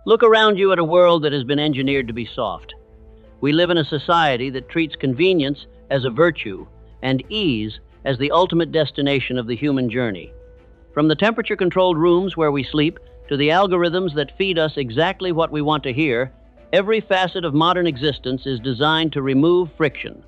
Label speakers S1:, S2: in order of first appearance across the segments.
S1: Look around you at a world that has been engineered to be soft. We live in a society that treats convenience as a virtue and ease as the ultimate destination of the human journey. From the temperature-controlled rooms where we sleep to the algorithms that feed us exactly what we want to hear, every facet of modern existence is designed to remove friction.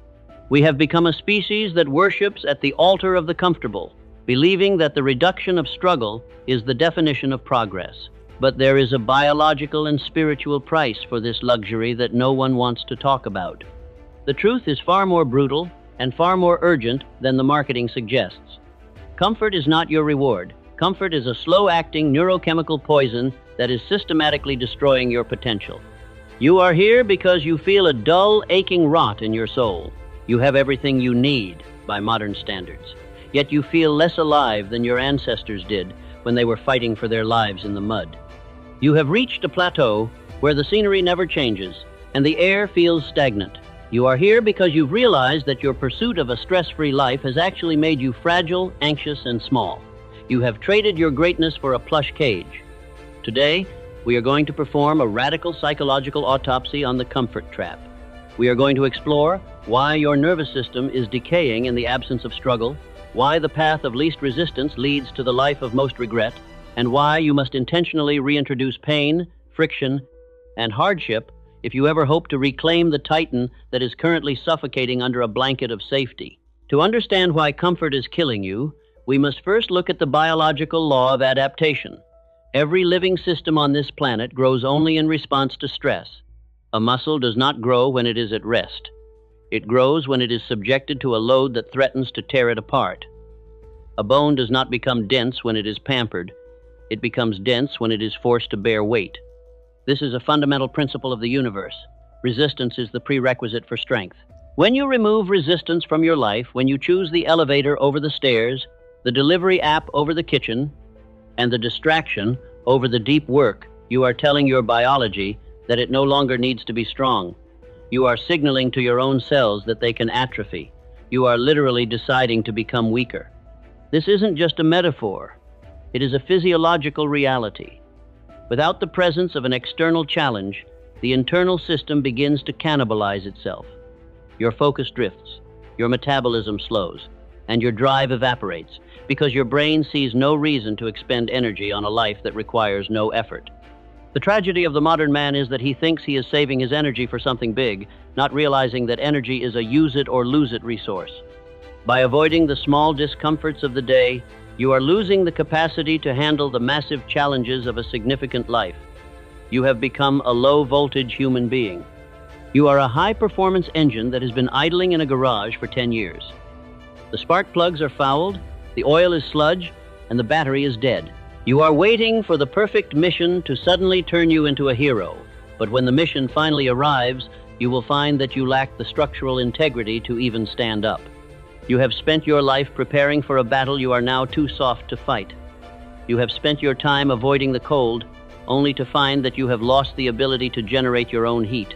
S1: We have become a species that worships at the altar of the comfortable, believing that the reduction of struggle is the definition of progress. But there is a biological and spiritual price for this luxury that no one wants to talk about. The truth is far more brutal and far more urgent than the marketing suggests. Comfort is not your reward. Comfort is a slow-acting neurochemical poison that is systematically destroying your potential. You are here because you feel a dull, aching rot in your soul. You have everything you need by modern standards, yet you feel less alive than your ancestors did when they were fighting for their lives in the mud. You have reached a plateau where the scenery never changes and the air feels stagnant. You are here because you've realized that your pursuit of a stress-free life has actually made you fragile, anxious, and small. You have traded your greatness for a plush cage. Today, we are going to perform a radical psychological autopsy on the comfort trap. We are going to explore why your nervous system is decaying in the absence of struggle, why the path of least resistance leads to the life of most regret, and why you must intentionally reintroduce pain, friction, and hardship if you ever hope to reclaim the titan that is currently suffocating under a blanket of safety. To understand why comfort is killing you, we must first look at the biological law of adaptation. Every living system on this planet grows only in response to stress. A muscle does not grow when it is at rest. It grows when it is subjected to a load that threatens to tear it apart. A bone does not become dense when it is pampered. It becomes dense when it is forced to bear weight. This is a fundamental principle of the universe. Resistance is the prerequisite for strength. When you remove resistance from your life, when you choose the elevator over the stairs, the delivery app over the kitchen, and the distraction over the deep work, you are telling your biology that it no longer needs to be strong. You are signaling to your own cells that they can atrophy. You are literally deciding to become weaker. This isn't just a metaphor. It is a physiological reality. Without the presence of an external challenge, the internal system begins to cannibalize itself. Your focus drifts, your metabolism slows, and your drive evaporates because your brain sees no reason to expend energy on a life that requires no effort. The tragedy of the modern man is that he thinks he is saving his energy for something big, not realizing that energy is a use-it-or-lose-it resource. By avoiding the small discomforts of the day, you are losing the capacity to handle the massive challenges of a significant life. You have become a low-voltage human being. You are a high-performance engine that has been idling in a garage for 10 years. The spark plugs are fouled, the oil is sludge, and the battery is dead. You are waiting for the perfect mission to suddenly turn you into a hero, but when the mission finally arrives, you will find that you lack the structural integrity to even stand up. You have spent your life preparing for a battle you are now too soft to fight. You have spent your time avoiding the cold, only to find that you have lost the ability to generate your own heat.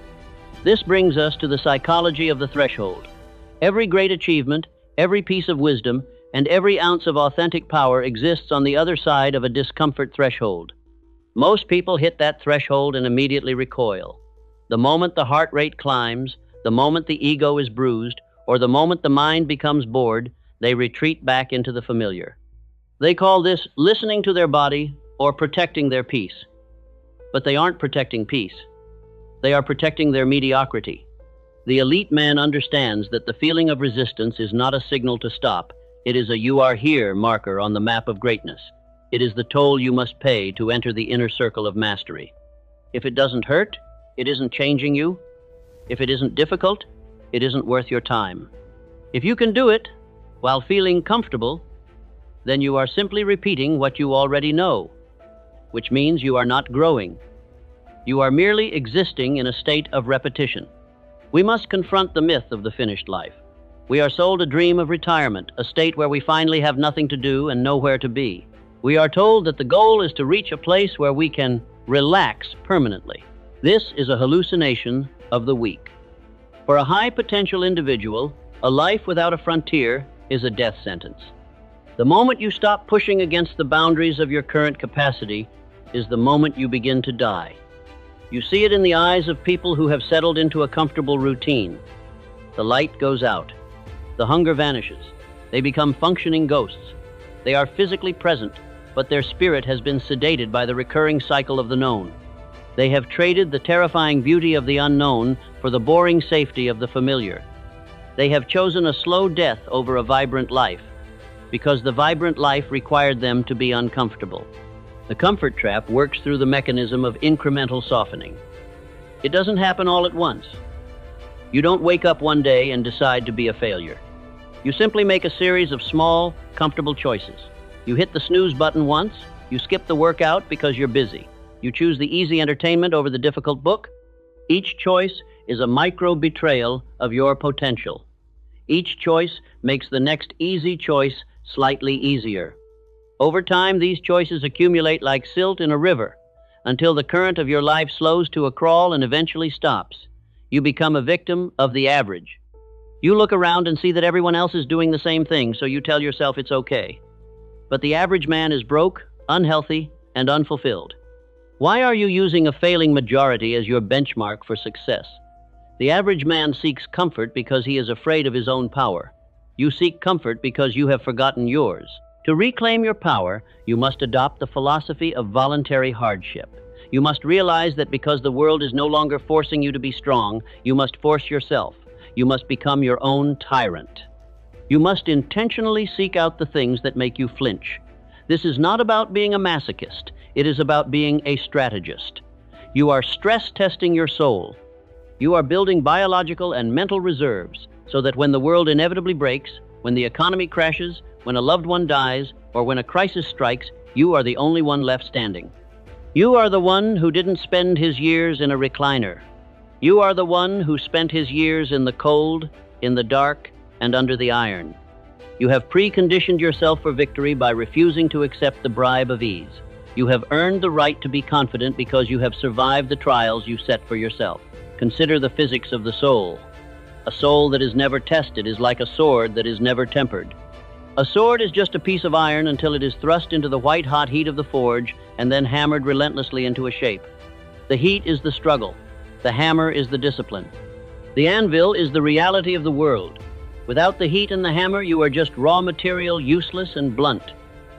S1: This brings us to the psychology of the threshold. Every great achievement, every piece of wisdom, and every ounce of authentic power exists on the other side of a discomfort threshold. Most people hit that threshold and immediately recoil. The moment the heart rate climbs, the moment the ego is bruised, or the moment the mind becomes bored, they retreat back into the familiar. They call this listening to their body or protecting their peace. But they aren't protecting peace. They are protecting their mediocrity. The elite man understands that the feeling of resistance is not a signal to stop. It is a "you are here" marker on the map of greatness. It is the toll you must pay to enter the inner circle of mastery. If it doesn't hurt, it isn't changing you. If it isn't difficult, it isn't worth your time. If you can do it while feeling comfortable, then you are simply repeating what you already know, which means you are not growing. You are merely existing in a state of repetition. We must confront the myth of the finished life. We are sold a dream of retirement, a state where we finally have nothing to do and nowhere to be. We are told that the goal is to reach a place where we can relax permanently. This is a hallucination of the weak. For a high-potential individual, a life without a frontier is a death sentence. The moment you stop pushing against the boundaries of your current capacity is the moment you begin to die. You see it in the eyes of people who have settled into a comfortable routine. The light goes out. The hunger vanishes. They become functioning ghosts. They are physically present, but their spirit has been sedated by the recurring cycle of the known. They have traded the terrifying beauty of the unknown for the boring safety of the familiar. They have chosen a slow death over a vibrant life, because the vibrant life required them to be uncomfortable. The comfort trap works through the mechanism of incremental softening. It doesn't happen all at once. You don't wake up one day and decide to be a failure. You simply make a series of small, comfortable choices. You hit the snooze button once, you skip the workout because you're busy. You choose the easy entertainment over the difficult book. Each choice is a micro-betrayal of your potential. Each choice makes the next easy choice slightly easier. Over time, these choices accumulate like silt in a river until the current of your life slows to a crawl and eventually stops. You become a victim of the average. You look around and see that everyone else is doing the same thing, so you tell yourself it's okay. But the average man is broke, unhealthy, and unfulfilled. Why are you using a failing majority as your benchmark for success? The average man seeks comfort because he is afraid of his own power. You seek comfort because you have forgotten yours. To reclaim your power, you must adopt the philosophy of voluntary hardship. You must realize that because the world is no longer forcing you to be strong, you must force yourself. You must become your own tyrant. You must intentionally seek out the things that make you flinch. This is not about being a masochist. It is about being a strategist. You are stress testing your soul. You are building biological and mental reserves so that when the world inevitably breaks, when the economy crashes, when a loved one dies, or when a crisis strikes, you are the only one left standing. You are the one who didn't spend his years in a recliner. You are the one who spent his years in the cold, in the dark, and under the iron. You have preconditioned yourself for victory by refusing to accept the bribe of ease. You have earned the right to be confident because you have survived the trials you set for yourself. Consider the physics of the soul. A soul that is never tested is like a sword that is never tempered. A sword is just a piece of iron until it is thrust into the white-hot heat of the forge and then hammered relentlessly into a shape. The heat is the struggle. The hammer is the discipline. The anvil is the reality of the world. Without the heat and the hammer, you are just raw material, useless and blunt.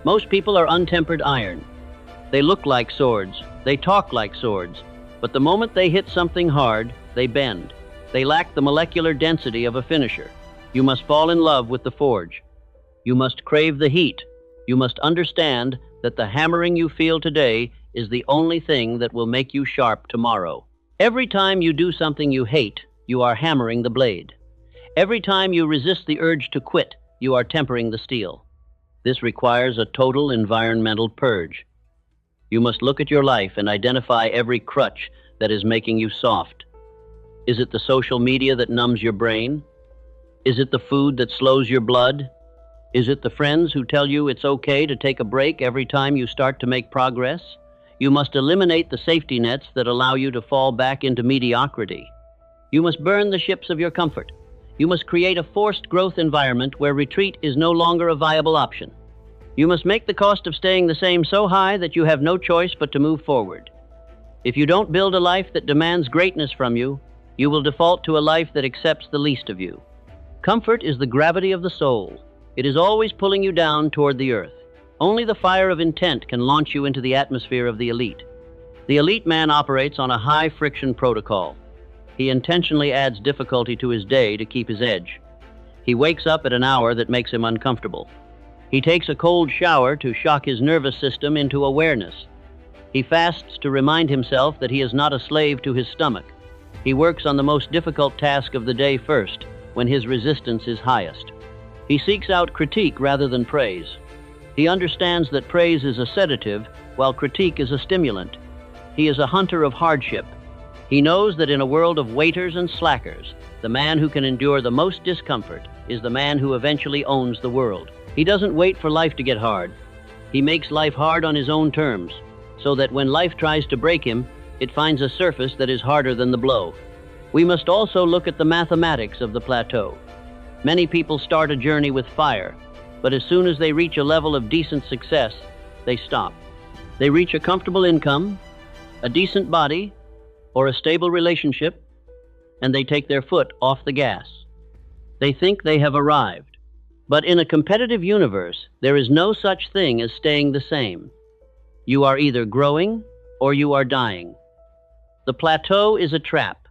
S1: Most people are untempered iron. They look like swords. They talk like swords. But the moment they hit something hard, they bend. They lack the molecular density of a finisher. You must fall in love with the forge. You must crave the heat. You must understand that the hammering you feel today is the only thing that will make you sharp tomorrow. Every time you do something you hate, you are hammering the blade. Every time you resist the urge to quit, you are tempering the steel. This requires a total environmental purge. You must look at your life and identify every crutch that is making you soft. Is it the social media that numbs your brain? Is it the food that slows your blood? Is it the friends who tell you it's okay to take a break every time you start to make progress? You must eliminate the safety nets that allow you to fall back into mediocrity. You must burn the ships of your comfort. You must create a forced growth environment where retreat is no longer a viable option. You must make the cost of staying the same so high that you have no choice but to move forward. If you don't build a life that demands greatness from you, you will default to a life that accepts the least of you. Comfort is the gravity of the soul. It is always pulling you down toward the earth. Only the fire of intent can launch you into the atmosphere of the elite. The elite man operates on a high-friction protocol. He intentionally adds difficulty to his day to keep his edge. He wakes up at an hour that makes him uncomfortable. He takes a cold shower to shock his nervous system into awareness. He fasts to remind himself that he is not a slave to his stomach. He works on the most difficult task of the day first, when his resistance is highest. He seeks out critique rather than praise. He understands that praise is a sedative, while critique is a stimulant. He is a hunter of hardship. He knows that in a world of waiters and slackers, the man who can endure the most discomfort is the man who eventually owns the world. He doesn't wait for life to get hard. He makes life hard on his own terms, so that when life tries to break him, it finds a surface that is harder than the blow. We must also look at the mathematics of the plateau. Many people start a journey with fire, but as soon as they reach a level of decent success, they stop. They reach a comfortable income, a decent body, or a stable relationship, and they take their foot off the gas. They think they have arrived. But in a competitive universe, there is no such thing as staying the same. You are either growing or you are dying. The plateau is a trap.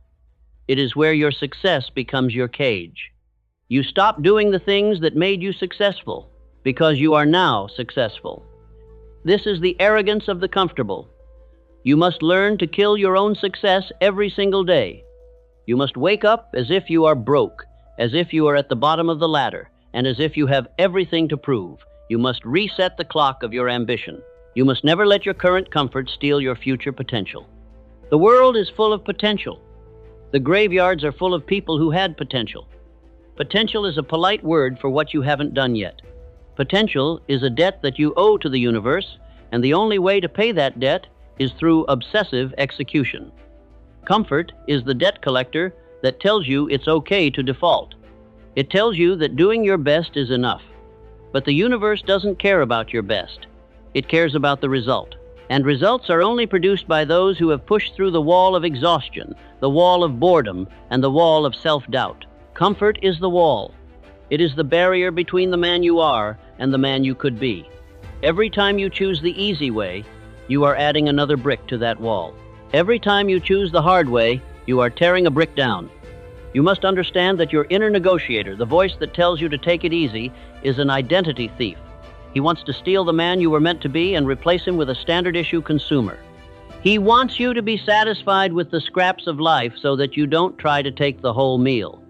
S1: It is where your success becomes your cage. You stop doing the things that made you successful because you are now successful. This is the arrogance of the comfortable. You must learn to kill your own success every single day. You must wake up as if you are broke, as if you are at the bottom of the ladder, and as if you have everything to prove. You must reset the clock of your ambition. You must never let your current comfort steal your future potential. The world is full of potential. The graveyards are full of people who had potential. Potential is a polite word for what you haven't done yet. Potential is a debt that you owe to the universe, and the only way to pay that debt is through obsessive execution. Comfort is the debt collector that tells you it's okay to default. It tells you that doing your best is enough. But the universe doesn't care about your best. It cares about the result. And results are only produced by those who have pushed through the wall of exhaustion, the wall of boredom, and the wall of self-doubt. Comfort is the wall. It is the barrier between the man you are and the man you could be. Every time you choose the easy way, you are adding another brick to that wall. Every time you choose the hard way, you are tearing a brick down. You must understand that your inner negotiator, the voice that tells you to take it easy, is an identity thief. He wants to steal the man you were meant to be and replace him with a standard-issue consumer. He wants you to be satisfied with the scraps of life so that you don't try to take the whole meal.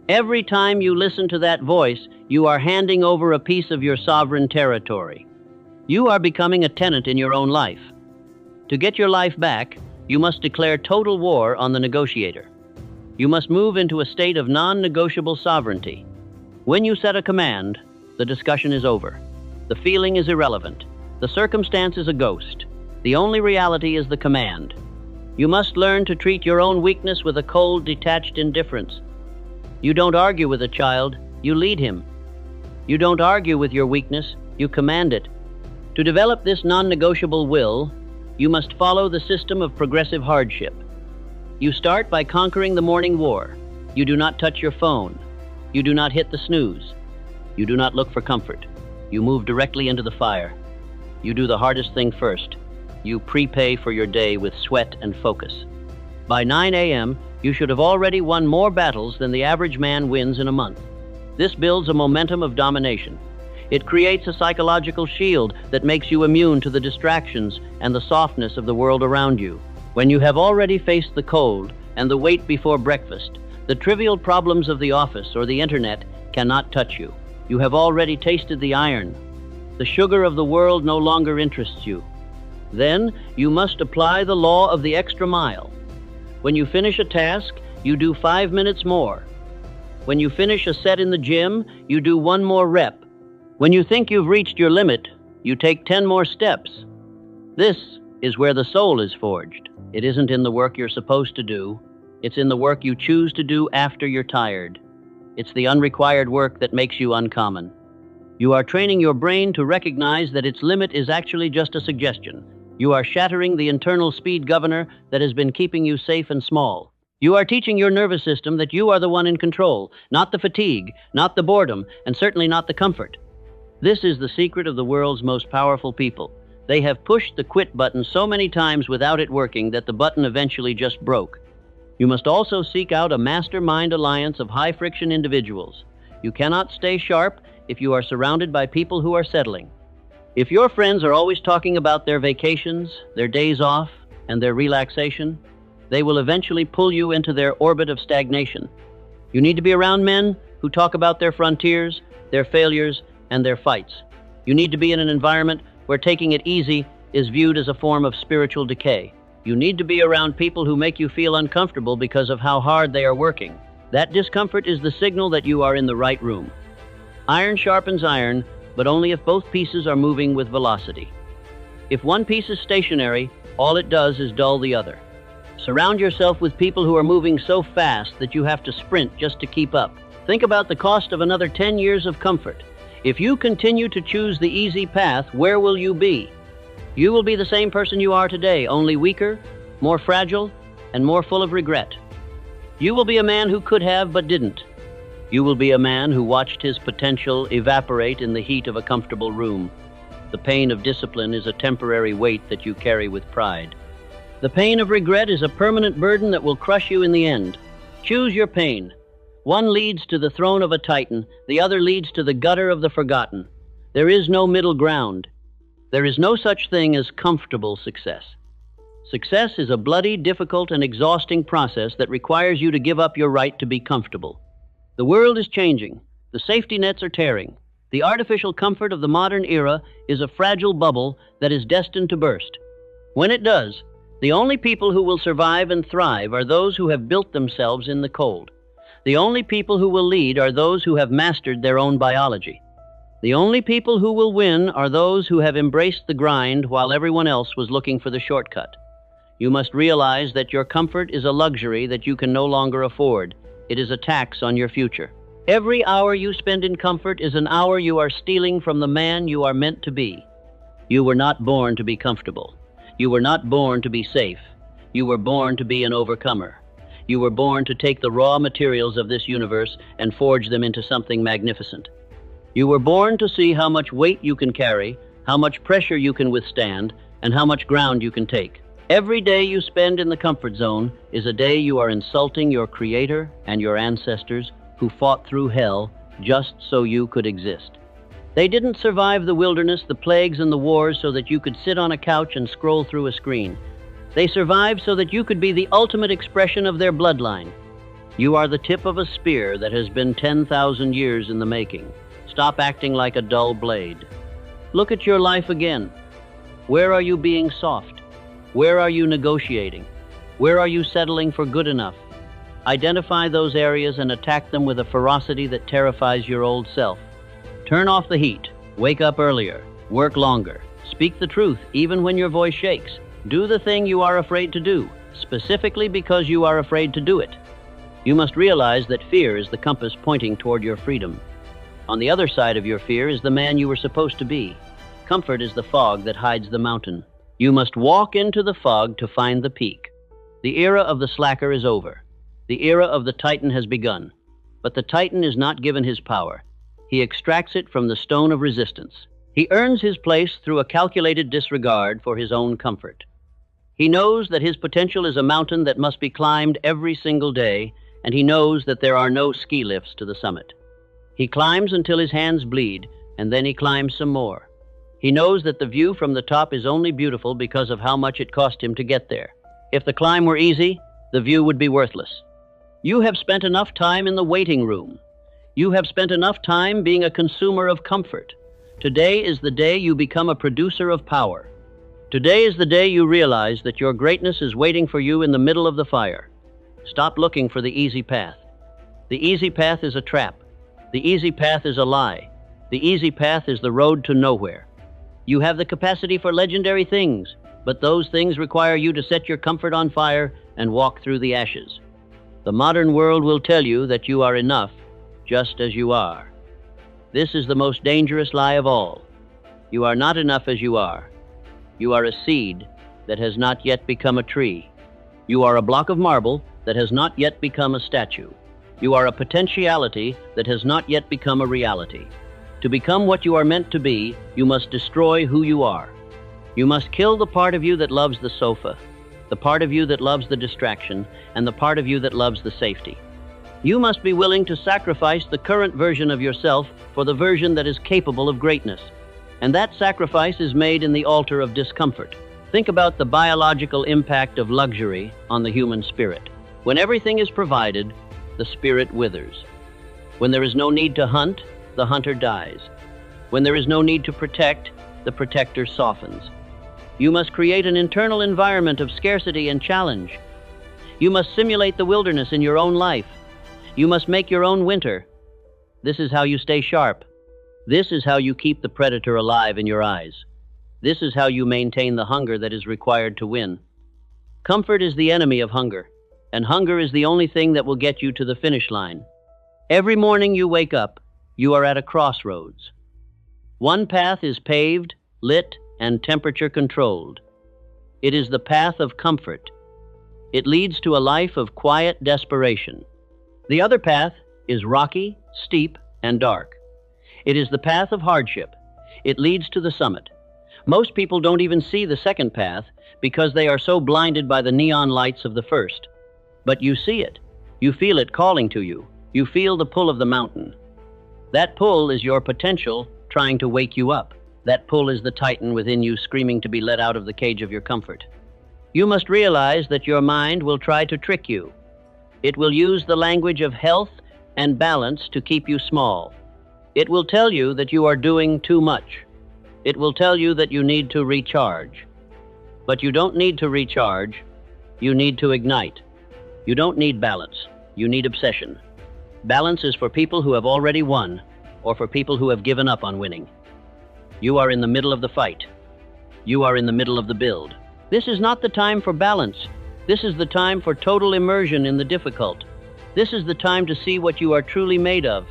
S1: Every time you listen to that voice, you are handing over a piece of your sovereign territory. You are becoming a tenant in your own life. To get your life back, you must declare total war on the negotiator. You must move into a state of non-negotiable sovereignty. When you set a command, the discussion is over. The feeling is irrelevant. The circumstance is a ghost. The only reality is the command. You must learn to treat your own weakness with a cold, detached indifference. You don't argue with a child, you lead him. You don't argue with your weakness, you command it. To develop this non-negotiable will, you must follow the system of progressive hardship. You start by conquering the morning war. You do not touch your phone. You do not hit the snooze. You do not look for comfort. You move directly into the fire. You do the hardest thing first. You prepay for your day with sweat and focus. By 9 a.m., you should have already won more battles than the average man wins in a month. This builds a momentum of domination. It creates a psychological shield that makes you immune to the distractions and the softness of the world around you. When you have already faced the cold and the wait before breakfast, the trivial problems of the office or the internet cannot touch you. You have already tasted the iron. The sugar of the world no longer interests you. Then you must apply the law of the extra mile. When you finish a task, you do 5 minutes more. When you finish a set in the gym, you do 1 more rep. When you think you've reached your limit, you take 10 more steps. This is where the soul is forged. It isn't in the work you're supposed to do. It's in the work you choose to do after you're tired. It's the unrequired work that makes you uncommon. You are training your brain to recognize that its limit is actually just a suggestion. You are shattering the internal speed governor that has been keeping you safe and small. You are teaching your nervous system that you are the one in control, not the fatigue, not the boredom, and certainly not the comfort. This is the secret of the world's most powerful people. They have pushed the quit button so many times without it working that the button eventually just broke. You must also seek out a mastermind alliance of high-friction individuals. You cannot stay sharp if you are surrounded by people who are settling. If your friends are always talking about their vacations, their days off, and their relaxation, they will eventually pull you into their orbit of stagnation. You need to be around men who talk about their frontiers, their failures, and their fights. You need to be in an environment where taking it easy is viewed as a form of spiritual decay. You need to be around people who make you feel uncomfortable because of how hard they are working. That discomfort is the signal that you are in the right room. Iron sharpens iron, but only if both pieces are moving with velocity. If one piece is stationary, all it does is dull the other. Surround yourself with people who are moving so fast that you have to sprint just to keep up. Think about the cost of another 10 years of comfort. If you continue to choose the easy path, where will you be? You will be the same person you are today, only weaker, more fragile, and more full of regret. You will be a man who could have but didn't. You will be a man who watched his potential evaporate in the heat of a comfortable room. The pain of discipline is a temporary weight that you carry with pride. The pain of regret is a permanent burden that will crush you in the end. Choose your pain. One leads to the throne of a titan, the other leads to the gutter of the forgotten. There is no middle ground. There is no such thing as comfortable success. Success is a bloody, difficult, and exhausting process that requires you to give up your right to be comfortable. The world is changing. The safety nets are tearing. The artificial comfort of the modern era is a fragile bubble that is destined to burst. When it does, the only people who will survive and thrive are those who have built themselves in the cold. The only people who will lead are those who have mastered their own biology. The only people who will win are those who have embraced the grind while everyone else was looking for the shortcut. You must realize that your comfort is a luxury that you can no longer afford. It is a tax on your future. Every hour you spend in comfort is an hour you are stealing from the man you are meant to be. You were not born to be comfortable. You were not born to be safe. You were born to be an overcomer. You were born to take the raw materials of this universe and forge them into something magnificent. You were born to see how much weight you can carry, how much pressure you can withstand, and how much ground you can take. Every day you spend in the comfort zone is a day you are insulting your Creator and your ancestors who fought through hell just so you could exist. They didn't survive the wilderness, the plagues, and the wars so that you could sit on a couch and scroll through a screen. They survived so that you could be the ultimate expression of their bloodline. You are the tip of a spear that has been 10,000 years in the making. Stop acting like a dull blade. Look at your life again. Where are you being soft? Where are you negotiating? Where are you settling for good enough? Identify those areas and attack them with a ferocity that terrifies your old self. Turn off the heat. Wake up earlier. Work longer. Speak the truth even when your voice shakes. Do the thing you are afraid to do, specifically because you are afraid to do it. You must realize that fear is the compass pointing toward your freedom. On the other side of your fear is the man you were supposed to be. Comfort is the fog that hides the mountain. You must walk into the fog to find the peak. The era of the slacker is over. The era of the titan has begun. But the titan is not given his power. He extracts it from the stone of resistance. He earns his place through a calculated disregard for his own comfort. He knows that his potential is a mountain that must be climbed every single day, and he knows that there are no ski lifts to the summit. He climbs until his hands bleed, and then he climbs some more. He knows that the view from the top is only beautiful because of how much it cost him to get there. If the climb were easy, the view would be worthless. You have spent enough time in the waiting room. You have spent enough time being a consumer of comfort. Today is the day you become a producer of power. Today is the day you realize that your greatness is waiting for you in the middle of the fire. Stop looking for the easy path. The easy path is a trap. The easy path is a lie. The easy path is the road to nowhere. You have the capacity for legendary things, but those things require you to set your comfort on fire and walk through the ashes. The modern world will tell you that you are enough just as you are. This is the most dangerous lie of all. You are not enough as you are. You are a seed that has not yet become a tree. You are a block of marble that has not yet become a statue. You are a potentiality that has not yet become a reality. To become what you are meant to be, you must destroy who you are. You must kill the part of you that loves the sofa, the part of you that loves the distraction, and the part of you that loves the safety. You must be willing to sacrifice the current version of yourself for the version that is capable of greatness. And that sacrifice is made in the altar of discomfort. Think about the biological impact of luxury on the human spirit. When everything is provided, the spirit withers. When there is no need to hunt, the hunter dies. When there is no need to protect, the protector softens. You must create an internal environment of scarcity and challenge. You must simulate the wilderness in your own life. You must make your own winter. This is how you stay sharp. This is how you keep the predator alive in your eyes. This is how you maintain the hunger that is required to win. Comfort is the enemy of hunger, and hunger is the only thing that will get you to the finish line. Every morning you wake up, you are at a crossroads. One path is paved, lit, and temperature controlled. It is the path of comfort. It leads to a life of quiet desperation. The other path is rocky, steep, and dark. It is the path of hardship. It leads to the summit. Most people don't even see the second path because they are so blinded by the neon lights of the first. But you see it. You feel it calling to you. You feel the pull of the mountain. That pull is your potential trying to wake you up. That pull is the titan within you screaming to be let out of the cage of your comfort. You must realize that your mind will try to trick you. It will use the language of health and balance to keep you small. It will tell you that you are doing too much. It will tell you that you need to recharge. But you don't need to recharge. You need to ignite. You don't need balance. You need obsession. Balance is for people who have already won, or for people who have given up on winning. You are in the middle of the fight. You are in the middle of the build. This is not the time for balance. This is the time for total immersion in the difficult. This is the time to see what you are truly made of.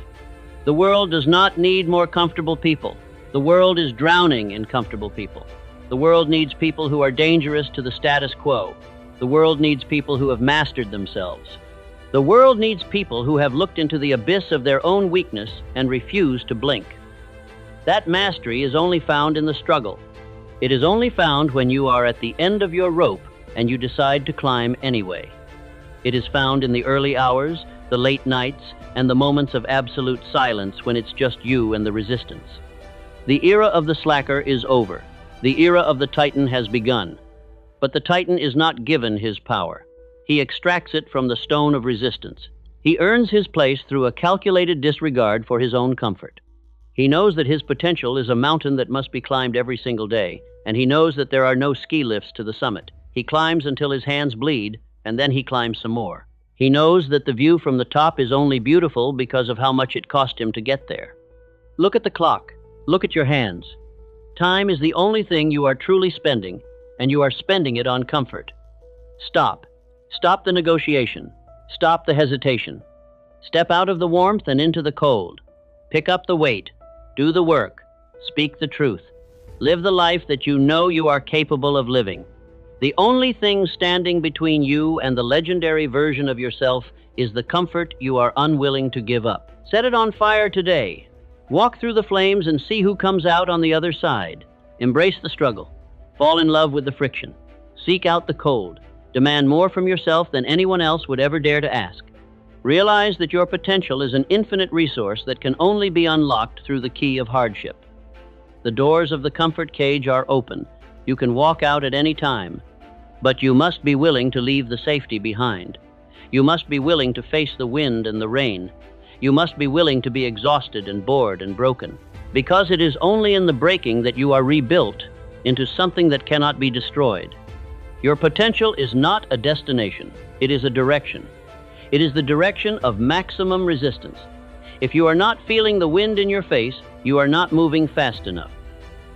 S1: The world does not need more comfortable people. The world is drowning in comfortable people. The world needs people who are dangerous to the status quo. The world needs people who have mastered themselves. The world needs people who have looked into the abyss of their own weakness and refused to blink. That mastery is only found in the struggle. It is only found when you are at the end of your rope and you decide to climb anyway. It is found in the early hours, the late nights, and the moments of absolute silence when it's just you and the resistance. The era of the slacker is over. The era of the titan has begun. But the titan is not given his power. He extracts it from the stone of resistance. He earns his place through a calculated disregard for his own comfort. He knows that his potential is a mountain that must be climbed every single day, and he knows that there are no ski lifts to the summit. He climbs until his hands bleed, and then he climbs some more. He knows that the view from the top is only beautiful because of how much it cost him to get there. Look at the clock. Look at your hands. Time is the only thing you are truly spending, and you are spending it on comfort. Stop. Stop the negotiation. Stop the hesitation. Step out of the warmth and into the cold. Pick up the weight. Do the work. Speak the truth. Live the life that you know you are capable of living. The only thing standing between you and the legendary version of yourself is the comfort you are unwilling to give up. Set it on fire today. Walk through the flames and see who comes out on the other side. Embrace the struggle. Fall in love with the friction. Seek out the cold. Demand more from yourself than anyone else would ever dare to ask. Realize that your potential is an infinite resource that can only be unlocked through the key of hardship. The doors of the comfort cage are open. You can walk out at any time. But you must be willing to leave the safety behind. You must be willing to face the wind and the rain. You must be willing to be exhausted and bored and broken. Because it is only in the breaking that you are rebuilt into something that cannot be destroyed. Your potential is not a destination. It is a direction. It is the direction of maximum resistance. If you are not feeling the wind in your face, you are not moving fast enough.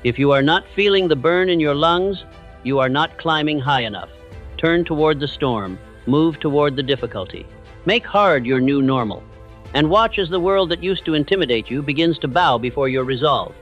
S1: If you are not feeling the burn in your lungs, you are not climbing high enough. Turn toward the storm. Move toward the difficulty. Make hard your new normal. And watch as the world that used to intimidate you begins to bow before your resolve.